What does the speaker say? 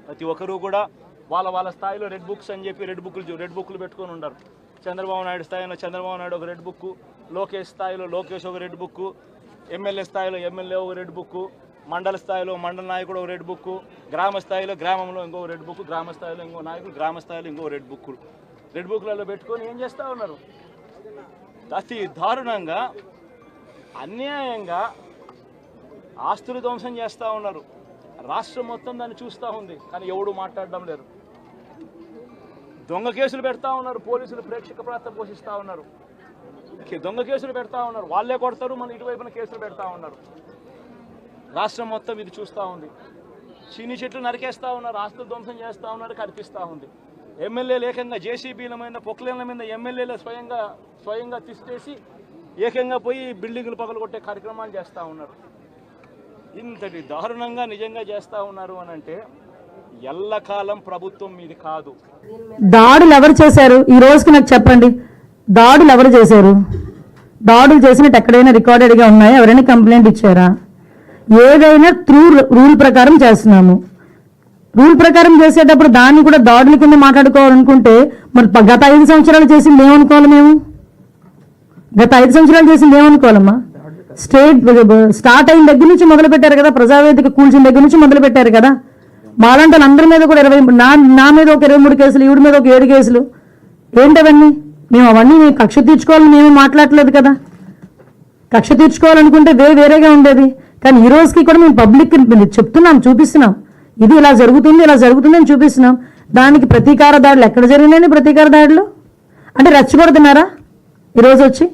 ప్రతి ఒక్కరూ కూడా వాళ్ళ స్థాయిలో రెడ్ బుక్స్ అని చెప్పి రెడ్ బుక్లు పెట్టుకొని ఉంటారు. చంద్రబాబు నాయుడు స్థాయిలో చంద్రబాబు నాయుడు ఒక రెడ్ బుక్, లోకేష్ స్థాయిలో లోకేష్ ఒక రెడ్ బుక్, ఎమ్మెల్యే స్థాయిలో ఎమ్మెల్యే ఒక రెడ్ బుక్, మండల స్థాయిలో మండల నాయకుడు ఒక రెడ్ బుక్, గ్రామ స్థాయిలో గ్రామంలో ఇంకో రెడ్ బుక్, గ్రామ స్థాయిలో ఇంకో నాయకుడు గ్రామ స్థాయిలో ఇంకో రెడ్ బుక్లలో పెట్టుకొని ఏం చేస్తూ ఉన్నారు? అతి దారుణంగా అన్యాయంగా ఆస్తులు ధ్వంసం చేస్తూ ఉన్నారు. రాష్ట్రం మొత్తం దాన్ని చూస్తూ ఉంది, కానీ ఎవడు మాట్లాడడం లేరు. దొంగ కేసులు పెడతా ఉన్నారు, పోలీసులు ప్రేక్షక పాత్ర పోషిస్తూ ఉన్నారు. దొంగ కేసులు పెడతా ఉన్నారు, వాళ్ళే కొడతారు, మన ఇటువైపున కేసులు పెడతా ఉన్నారు. రాష్ట్రం మొత్తం ఇది చూస్తూ ఉంది. చీని చెట్లు నరికేస్తూ ఉన్నారు, ఆస్తులు ధ్వంసం చేస్తూ ఉన్నారు, కనిపిస్తూ ఉంది. ఎమ్మెల్యేలు ఏకంగా జేసీబీల మీద పొక్లేన్ల మీద ఎమ్మెల్యేలు స్వయంగా తీసేసి ఏకంగా పోయి బిల్డింగులు పగలగొట్టే కార్యక్రమాలు చేస్తూ ఉన్నారు. ఇంతటి దారుణంగా నిజంగా చేస్తూ ఉన్నారు అని అంటే ఎల్లకాలం ప్రభుత్వం మీది కాదు. దాడులు ఎవరు చేశారు ఈ రోజుకి నాకు చెప్పండి? దాడులు ఎవరు చేశారు? దాడులు చేసినట్టు ఎక్కడైనా రికార్డెడ్గా ఉన్నాయా? ఎవరైనా కంప్లైంట్ ఇచ్చారా? ఏదైనా త్రూ రూల్ ప్రకారం చేస్తున్నాము. రూల్ ప్రకారం చేసేటప్పుడు దాన్ని కూడా దాడుల కింద మాట్లాడుకోవాలనుకుంటే మరి గత 5 సంవత్సరాలు చేసింది ఏమనుకోవాలి? మేము గత 5 సంవత్సరాలు చేసింది ఏమనుకోవాలమ్మా? స్టార్ట్ అయిన దగ్గర నుంచి మొదలు పెట్టారు కదా, ప్రజావేదిక కూల్చిన దగ్గర నుంచి మొదలు పెట్టారు కదా. మాలాంటి అందరి మీద కూడా 20, నా మీద ఒక 23 కేసులు, ఈవిడ మీద ఒక 7 కేసులు. ఏంటవన్నీ? మేము అవన్నీ కక్ష తీర్చుకోవాలని మేము మాట్లాడలేదు కదా. కక్ష తీర్చుకోవాలనుకుంటే వేరేగా ఉండేది. కానీ ఈ రోజుకి కూడా మేము పబ్లిక్ చెప్తున్నాం, చూపిస్తున్నాం, ఇది ఇలా జరుగుతుంది అని చూపిస్తున్నాం. దానికి ప్రతీకార దాడులు ఎక్కడ జరిగినాయని? ప్రతీకార దాడులు అంటే రెచ్చగొడుతున్నారా ఈరోజు వచ్చి?